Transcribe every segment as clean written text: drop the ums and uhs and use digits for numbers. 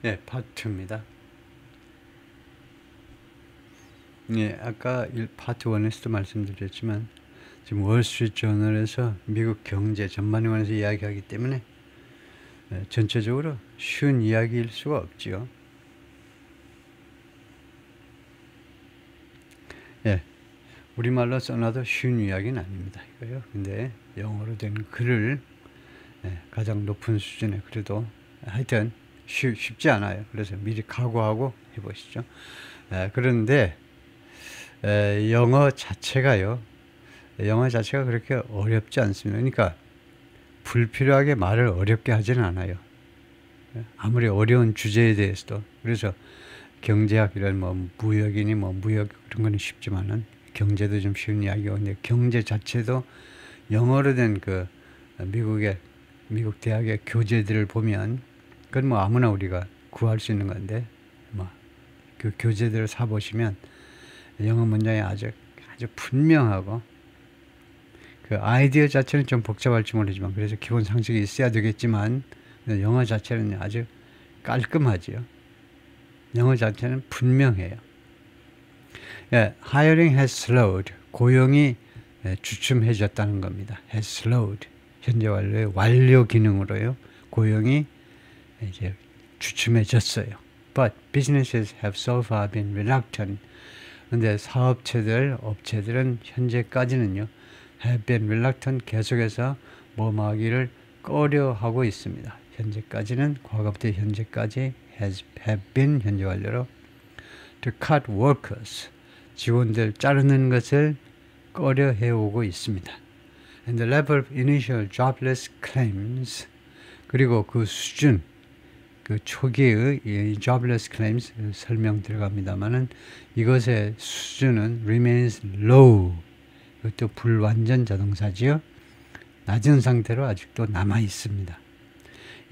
예, 파트 2입니다. 예, 아까 파트 1에서도 말씀드렸지만 지금 월스트리트 저널에서 미국 경제 전반에 관해서 이야기하기 때문에 전체적으로 쉬운 이야기일 수가 없지요. 예, 우리말로 써놔도 쉬운 이야기는 아닙니다. 이거요. 근데 영어로 된 글을 가장 높은 수준의 그래도 하여튼 쉽지 않아요. 그래서 미리 각오하고 해보시죠. 그런데 영어 자체가 그렇게 어렵지 않습니다. 그러니까 불필요하게 말을 어렵게 하지는 않아요. 아무리 어려운 주제에 대해서도. 그래서 경제학 이런 무역이니 무역 그런 거는 쉽지만은 경제도 좀 쉬운 이야기고, 근데 경제 자체도 영어로 된 그 미국 대학의 교재들을 보면 그건 아무나 우리가 구할 수 있는 건데 그 교재들을 사 보시면 영어 문장이 아주 분명하고, 그 아이디어 자체는 좀 복잡할지 모르지만 그래서 기본 상식이 있어야 되겠지만 영어 자체는 아주 깔끔하지요. 영어 자체는 분명해요. 예, hiring has slowed. 고용이 주춤해졌다는 겁니다. has slowed. 현재 완료의 완료 기능으로요. 고용이 이제 주춤해졌어요. But businesses have so far been reluctant. 근데 업체들은 현재까지는요, have been reluctant, 계속해서 하기를 꺼려하고 있습니다. 현재까지는, 과거부터 현재까지 have been 현재 완료로 to cut workers, 직원들 자르는 것을 꺼려해오고 있습니다. And the level of initial jobless claims, 그리고 그 수준, 그 초기의 이 jobless claims 설명 들어갑니다만은 이것의 수준은 remains low. 이것도 불완전 자동사지요. 낮은 상태로 아직도 남아 있습니다.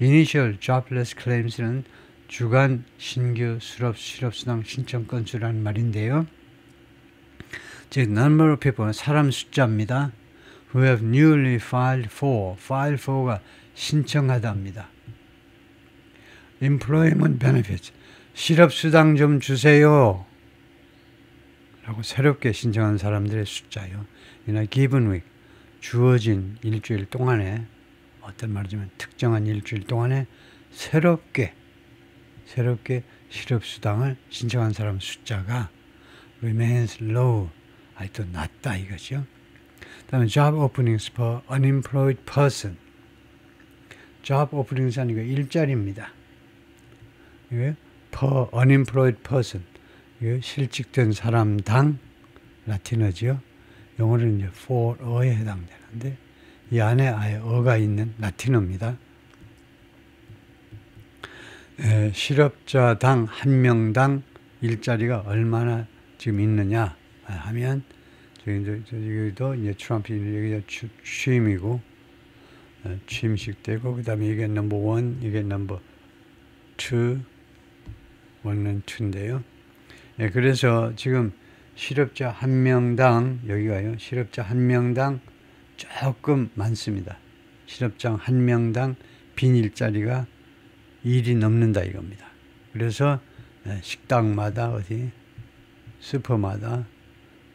Initial jobless claims는 주간 신규 실업수당 신청 건수라는 말인데요. 즉 number of people, 사람 숫자입니다. Who have newly filed for가 신청하다입니다. Employment benefits, 실업수당 좀 주세요 라고 새롭게 신청한 사람들의 숫자요. In a given week, 주어진 일주일 동안에, 어떤 말이지만 특정한 일주일 동안에 새롭게 실업수당을 신청한 사람 숫자가 remains low, 아직도 낮다 이거죠. 다음에 job openings per unemployed person. job openings 아니고 일자리입니다. 이게 per unemployed person, 이게 실직된 사람당, 라틴어죠. 영어는 이제 for a에 해당되는데 이 안에 아예 어가 있는 라틴어입니다. 실업자당 한 명당 일자리가 얼마나 지금 있느냐 하면, 여기도 이제 트럼프 여기가 취임이고 취임식 되고, 그 다음에 이게 넘버 1, 이게 넘버 2, 1은 2인데요. 그래서 지금 실업자 한 명당, 여기가요, 실업자 한 명당 조금 많습니다. 실업자 한 명당 빈 일자리가 1이 넘는다 이겁니다. 그래서 식당마다 슈퍼마다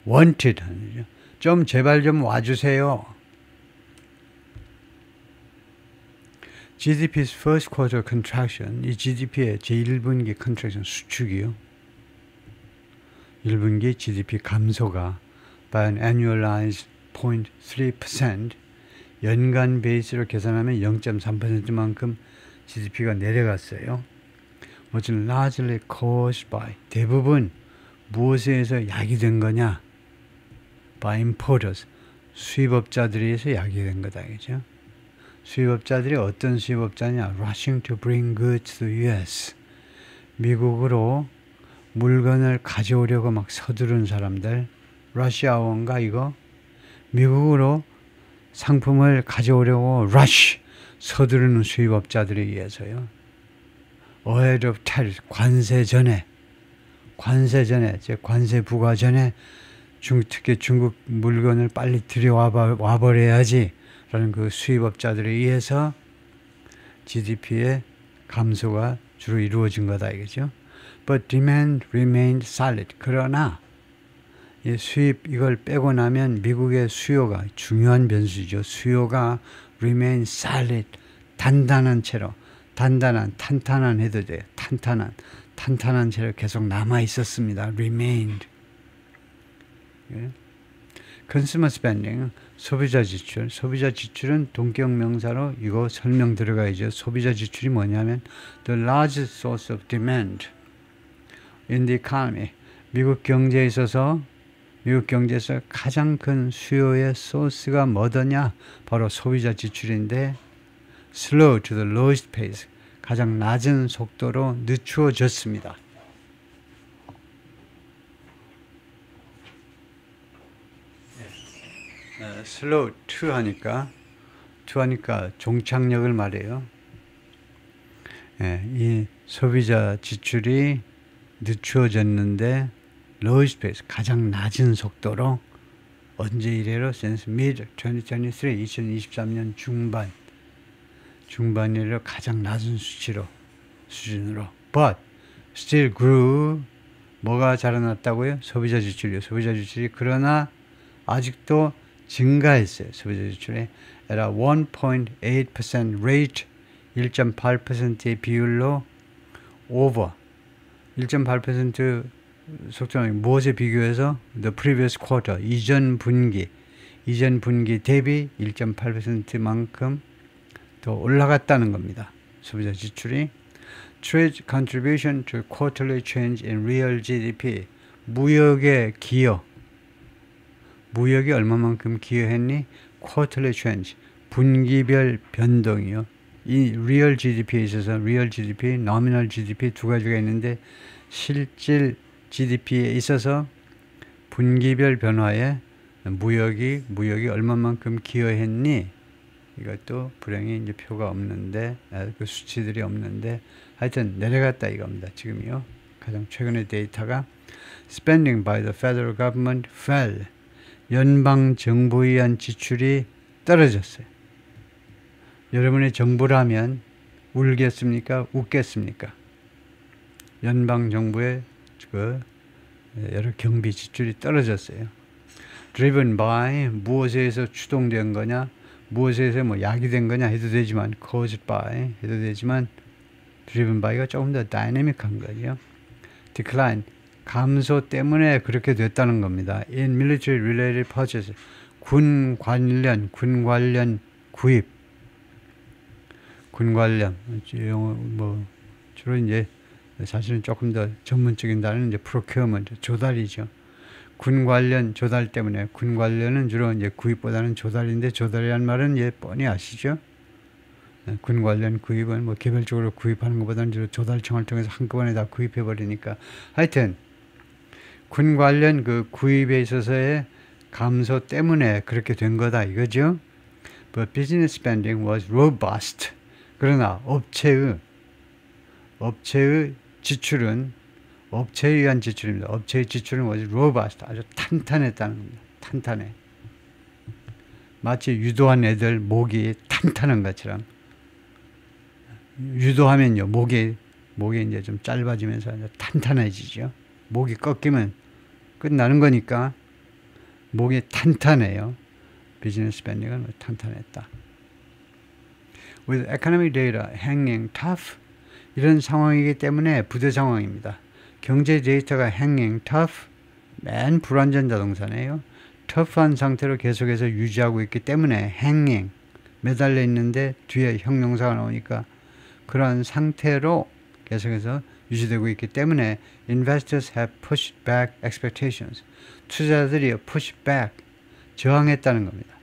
wanted 하는 거죠. 좀 제발 좀 와주세요. GDP's first quarter contraction, 이 GDP의 제1분기 contraction 수축이요. 1분기 GDP 감소가 by an annualized 0.3%, 연간 베이스로 계산하면 0.3%만큼 GDP가 내려갔어요. was largely caused by, 대부분 무엇에 의해서 야기된 거냐? by importers, 수입업자들에 의해서 야기된 거다. 그죠? 수입업자들이 어떤 수입업자냐? rushing to bring goods to the US, 미국으로 물건을 가져오려고 막 서두른 사람들, 러시아어인가 이거? 미국으로 상품을 가져오려고 rush, 서두르는 수입업자들에 의해서요. ahead of tariff, 관세 전에, 즉 관세 부과 전에 특히 중국 물건을 빨리 들여와 버려야지 라는 그 수입업자들에 의해서 GDP의 감소가 주로 이루어진 거다 이거죠. But demand remained solid. 그러나 이 수입 이걸 빼고 나면 미국의 수요가 중요한 변수죠. 수요가 remain solid. 단단한 채로 탄탄한 해도 돼요. 탄탄한 채로 계속 남아 있었습니다. remained. 예. consumer spending, 소비자 지출은 동격 명사로 이거 설명 들어가야죠. 소비자 지출이 뭐냐면 the largest source of demand in the economy. 미국 경제에서 가장 큰 수요의 소스가 뭐더냐? 바로 소비자 지출인데 slow to the lowest pace. 가장 낮은 속도로 늦추어졌습니다. slow to 하니까 종착역을 말해요. 이 소비자 지출이 늦추어졌는데 lowest pace 가장 낮은 속도로 언제 이래로 since mid 2023 2023년 중반이래로 가장 낮은 수준으로 but still grew. 뭐가 자라났다고요? 소비자 지출이 그러나 아직도 증가했어요. 소비자 지출이 at a 1.8% rate 1.8%의 비율로 over 1.8% 속도는 무엇에 비교해서 the previous quarter 이전 분기 대비 1.8%만큼 더 올라갔다는 겁니다. 소비자 지출이 trade contribution to quarterly change in real GDP 무역의 기여 무역이 얼마만큼 기여했니? quarterly change 분기별 변동이요. 이 real GDP에 있어서 real GDP, nominal GDP 두 가지가 있는데 실질 GDP에 있어서 분기별 변화에 무역이 얼마만큼 기여했니? 이것도 불행히 이제 표가 없는데 그 수치들이 없는데 하여튼 내려갔다 이겁니다. 지금요. 가장 최근의 데이터가 spending by the federal government fell. 연방 정부에 의한 지출이 떨어졌어요. 여러분의 정부라면 울겠습니까? 웃겠습니까? 연방 정부의 여러 경비 지출이 떨어졌어요. driven by 무엇에 의해서 추동된 거냐? 무엇에 의해서 뭐 야기된 거냐 해도 되지만 caused by 해도 되지만 driven by가 조금 더 다이내믹한 거예요. decline 감소 때문에 그렇게 됐다는 겁니다. in military related purchase 군 관련 구입 뭐 주로 이제 사실은 조금 더 전문적인 단어는 이제 procurement 조달이죠. 군 관련 조달 때문에 군 관련은 주로 이제 구입보다는 조달인데 조달이란 말은 예 뻔히 아시죠? 군 관련 구입은 뭐 개별적으로 구입하는 것보다는 주로 조달청을 통해서 한꺼번에 다 구입해 버리니까 하여튼 군 관련 그 구입에 있어서의 감소 때문에 그렇게 된 거다 이거죠. But business spending was robust. 그러나 업체의 지출은 업체에 의한 지출입니다. 업체의 지출은 was robust. 아주 탄탄했다는 겁니다. 탄탄해. 마치 유도한 애들 목이 탄탄한 것처럼 유도하면요 목이 이제 좀 짧아지면서 탄탄해지죠. 목이 꺾이면 끝나는 거니까 목이 탄탄해요. 비즈니스 스펜딩은 탄탄했다. With economic data hanging tough 이런 상황이기 때문에 부대 상황입니다. 경제 데이터가 hanging tough 맨 불완전 자동사네요. tough한 상태로 계속해서 유지하고 있기 때문에 hanging 매달려 있는데 뒤에 형용사가 나오니까 그런 상태로 계속해서 유지되고 있기 때문에 investors have pushed back expectations. 투자자들이 push back 저항했다는 겁니다.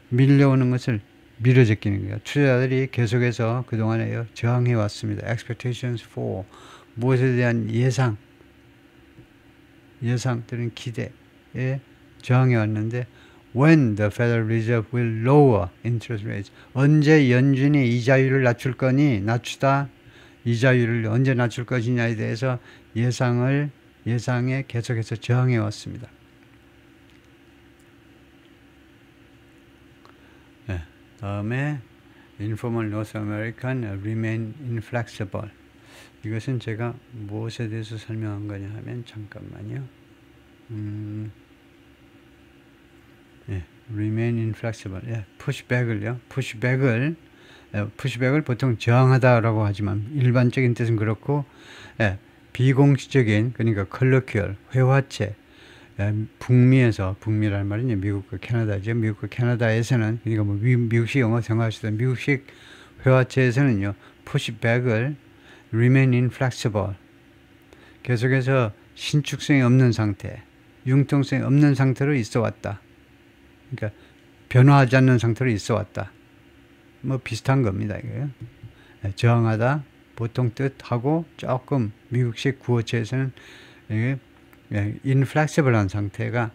밀려오는 것을 밀어제끼는 거예요. 투자자들이 계속해서 그동안에 저항해 왔습니다. expectations for 무엇에 대한 예상 또는 기대에 저항해 왔는데 when the Federal Reserve will lower interest rates 언제 연준이 이자율을 낮출 거니 낮추다 이자율을 언제 낮출 것이냐에 대해서 예상에 계속해서 저항해 왔습니다. 네, 다음에 Informal North American remain inflexible. 이것은 제가 무엇에 대해서 설명한 거냐 하면 잠깐만요. 예, remain inflexible. 예, pushback을요. pushback을 보통 저항하다라고 하지만 일반적인 뜻은 그렇고, 예, 비공식적인 그러니까 colloquial 회화체. 북미라는 말은 미국과 캐나다죠. 미국과 캐나다에서는 그러니까 뭐 미국식 영어 생각하시던 미국식 회화체에서는요, pushback을 remain inflexible, 계속해서 신축성이 없는 상태, 융통성이 없는 상태로 있어 왔다. 그러니까 변화하지 않는 상태로 있어 왔다. 뭐 비슷한 겁니다, 이거요. 저항하다, 보통 뜻하고 조금 미국식 구어체에서는 이게 inflexible한 상태가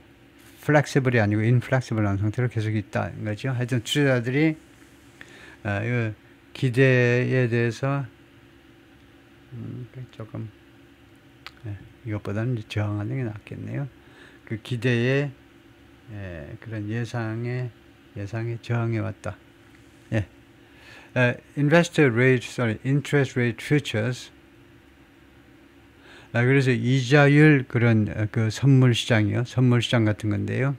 flexible이 아니고 inflexible한 상태로 계속 있다는 거죠. 하여튼 투자자들이 이 기대에 대해서 조금 이것보다는 저항하는 게 낫겠네요. 그 기대에 그런 예상에 저항해 왔다. 예. interest rate futures. 그래서 이자율 그런 그 선물 시장이요. 선물 시장 같은 건데요.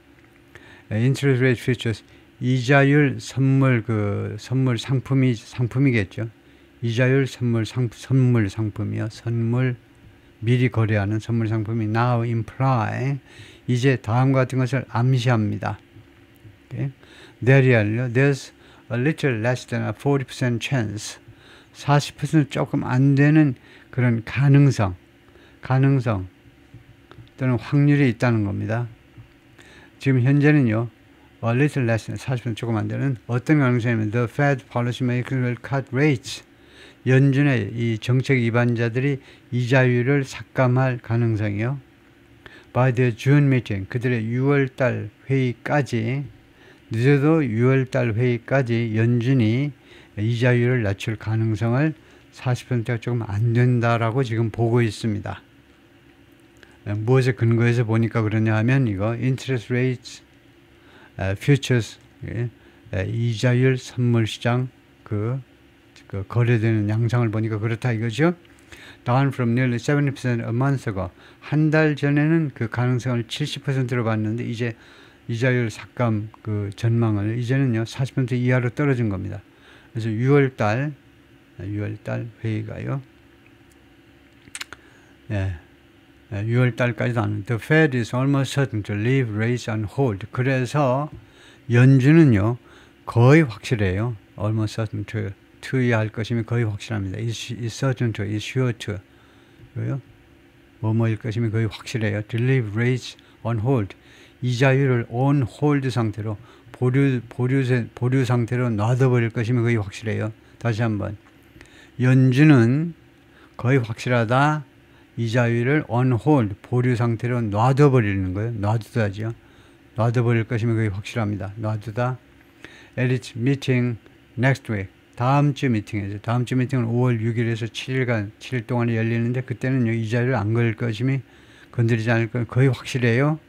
interest rate futures, 이자율 선물 상품이겠죠. 이자율 선물 상품이요. 선물 미리 거래하는 선물 상품이 now imply, 이제 다음과 같은 것을 암시합니다. Okay? there's a little less than a 40% chance, 40% 조금 안 되는 그런 가능성 또는 확률이 있다는 겁니다. 지금 현재는요, a little less, 40% 조금 안 되는 어떤 가능성이냐면 the Fed policymakers will cut rates, 연준의 이 정책 위반자들이 이자율을 삭감할 가능성이요. by the June meeting, 그들의 6월달 회의까지, 늦어도 6월달 회의까지 연준이 이자율을 낮출 가능성을 40%가 조금 안 된다라고 지금 보고 있습니다. 무엇에 근거해서 보니까 그러냐 하면 이거 interest rates futures, 이자율 선물 시장 그 거래되는 양상을 보니까 그렇다 이거죠. down from nearly 70% a month ago, 한 달 전에는 그 가능성을 70%로 봤는데 이제 이자율 삭감 그 전망을 이제는요 40% 이하로 떨어진 겁니다. 그래서 6월달 회의가요. 6월달까지도 안. The Fed is almost certain to leave rates on hold. 그래서 연준은요 거의 확실해요. Almost certain to 할 것이면 거의 확실합니다. is certain to, is sure to. 그래요? 뭐뭐일 것이면 거의 확실해요. To leave rates on hold. 이자율을 on hold 상태로 보류 상태로 놔둬버릴 것이면 거의 확실해요. 다시 한번. 연준은 거의 확실하다. 이자율을 on hold, 보류 상태로 놔둬버리는 거예요. 놔두다죠. 놔둬버릴 것이면 거의 확실합니다. 놔두다. At its meeting next week. 다음 주 미팅이죠. 다음 주 미팅은 5월 6일에서 7일 동안에 열리는데 그때는 이자율을 안 걸릴 것이면 건드리지 않을 거 거의 확실해요.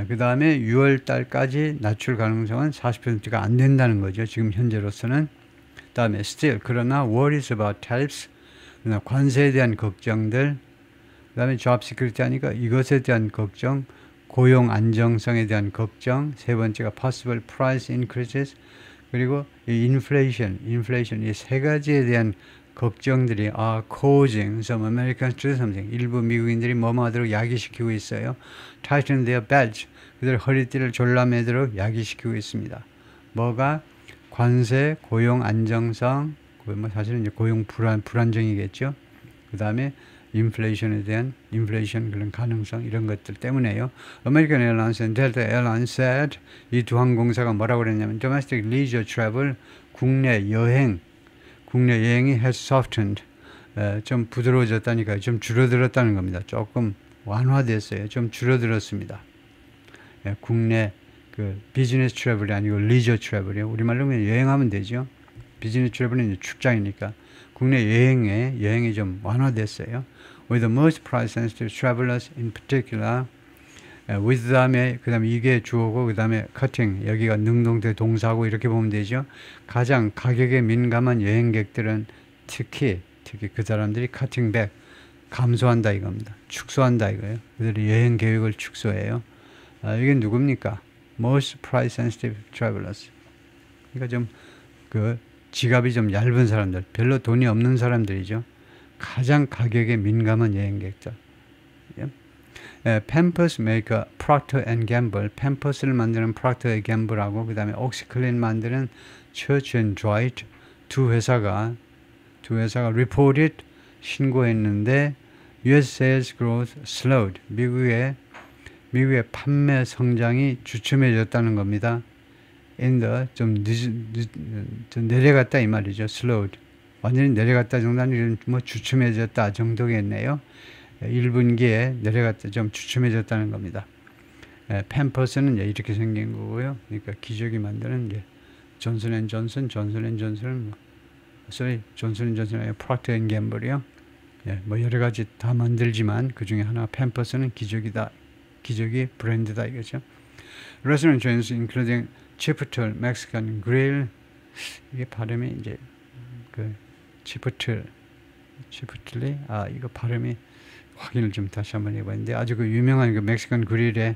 그 다음에 6월 달까지 낮출 가능성은 40%가 안 된다는 거죠. 지금 현재로서는. 그 다음에 still, 그러나 worries about tariffs, 그러나 관세에 대한 걱정들, 그 다음에 job security 하니까 이것에 대한 걱정, 고용 안정성에 대한 걱정, 세 번째가 possible price increases, 그리고 이 inflation 이 세 가지에 대한 걱정들이 are causing some Americans to do something. 일부 미국인들이 뭐뭐 하도록 야기시키고 있어요. Tighten their belts. 그들 허리띠를 졸라매도록 야기시키고 있습니다. 뭐가? 관세, 고용 안정성, 뭐 사실은 이제 고용 불안정이겠죠. 그 다음에 인플레이션에 대한 인플레이션 그런 가능성 이런 것들 때문에요. American Airlines and Delta Airlines said, 이 두 항공사가 뭐라고 그랬냐면 domestic leisure travel, 국내 여행이 has softened, 좀 부드러워졌다니까요. 좀 줄어들었다는 겁니다. 조금 완화됐어요. 좀 줄어들었습니다. 국내 그 비즈니스 트래블이 아니고 리저 트래블이요. 우리말로 그냥 여행하면 되죠. 비즈니스 트래블은 이제 출장이니까 국내 여행이 좀 완화됐어요. With the most price sensitive travelers in particular, with 다음에 그다음에 이게 주어고 그다음에 cutting 여기가 능동태 동사고 이렇게 보면 되죠. 가장 가격에 민감한 여행객들은 특히 특히 그 사람들이 cutting back, 감소한다 이겁니다. 축소한다 이거예요. 그들이 여행 계획을 축소해요. 이게 누굽니까? Most price sensitive travelers. 그러니까 좀 그 지갑이 좀 얇은 사람들, 별로 돈이 없는 사람들이죠. 가장 가격에 민감한 여행객들. 팸퍼스 메이커 프록터 앤 갬블, 팸퍼스를 만드는 프록터 앤 갬블하고 그 다음에 옥시클린 만드는 처치 앤 드라이트 두 회사가 reported 신고했는데 US sales growth slowed. 미국의 판매 성장이 주춤해졌다는 겁니다. 좀 내려갔다 이 말이죠. slowed. 완전히 내려갔다 정도는 뭐 주춤해졌다 정도겠네요. 1분기에 내려갔다 좀 주춤해졌다는 겁니다. 팸퍼스는 이렇게 생긴 거고요. 그러니까 기저귀 만드는 게 존슨앤존슨은 프록터 앤 갬블이요. 뭐 여러 가지 다 만들지만 그 중에 하나 팸퍼스는 기저귀 브랜드다 이거죠. Restaurant chains including Chipotle Mexican Grill, 이게 발음이 이제 그 치포틀 이거 발음이 확인을 좀 다시 한번 해봤는데 아주 그 유명한 그 멕시칸 그릴에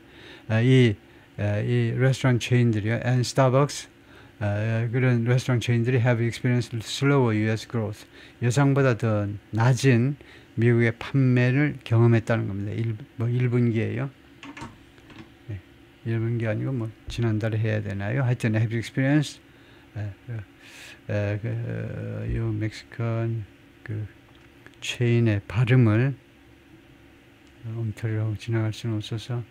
이 레스토랑 체인들이요, and Starbucks 그런 레스토랑 체인들이 have experienced slower US growth, 예상보다 더 낮은 미국의 판매를 경험했다는 겁니다. 1분기에요. 1분기 아니고 뭐 지난달에 해야 되나요? 하여튼 have experienced 요 멕시칸 그 체인의 발음을 엉터리로 하고 지나갈 수는 없어서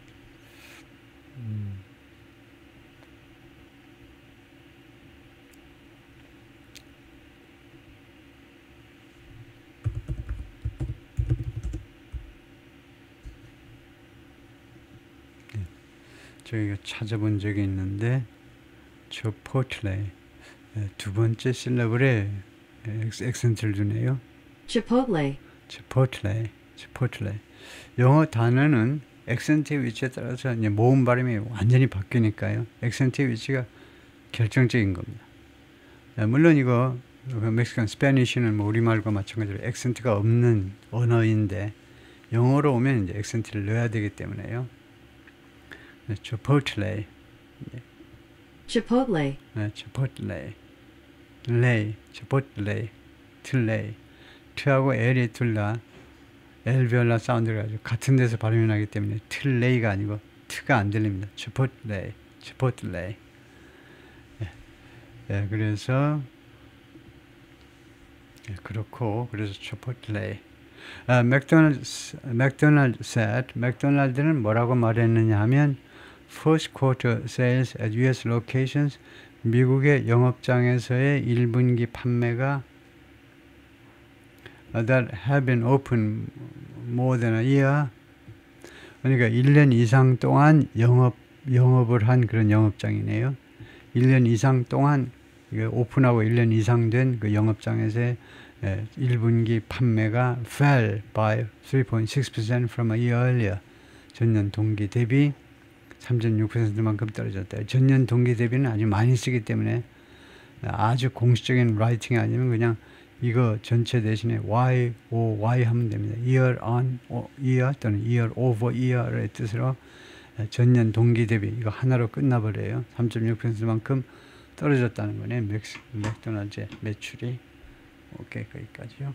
저희가 찾아본 적이 있는데 치포틀레 두 번째 실러블에 액센트를 주네요. 치포틀레. 영어 단어는 액센트의 위치에 따라서 이제 모음 발음이 완전히 바뀌니까요. 액센트의 위치가 결정적인 겁니다. 물론 이거 멕시칸 스페니쉬는 뭐 우리말과 마찬가지로 액센트가 없는 언어인데 영어로 오면 이제 액센트를 넣어야 되기 때문에요. 치포틀레. 치포틀레. 틀레이. 트하고 L이 둘 다 엘비올라 사운드가 아주 같은 데서 발음이 나기 때문에 틀레이가 아니고 트가 안 들립니다. 치포틀레이. 그래서 그렇고 그래서 치포틀레이. 맥도날드는 뭐라고 말했느냐 하면 first quarter sales at US locations, 미국의 영업장에서의 1분기 판매가 that have been open more than a year, 그러니까 1년 이상 동안 영업을 한 그런 영업장이네요. 1년 이상 동안 오픈하고 1년 이상 된 그 영업장에서의 1분기 판매가 fell by 3.6% from a year earlier. 전년 동기 대비 3.6%만큼 떨어졌다. 전년 동기 대비는 아주 많이 쓰기 때문에 아주 공식적인 라이팅이 아니면 그냥 이거 전체 대신에 y 하면 됩니다. year on year 또는 year over year의 뜻으로 전년 동기 대비 이거 하나로 끝나버려요. 3.6%만큼 떨어졌다는 거네. 맥도날드의 매출이. 오케이, 거기까지요.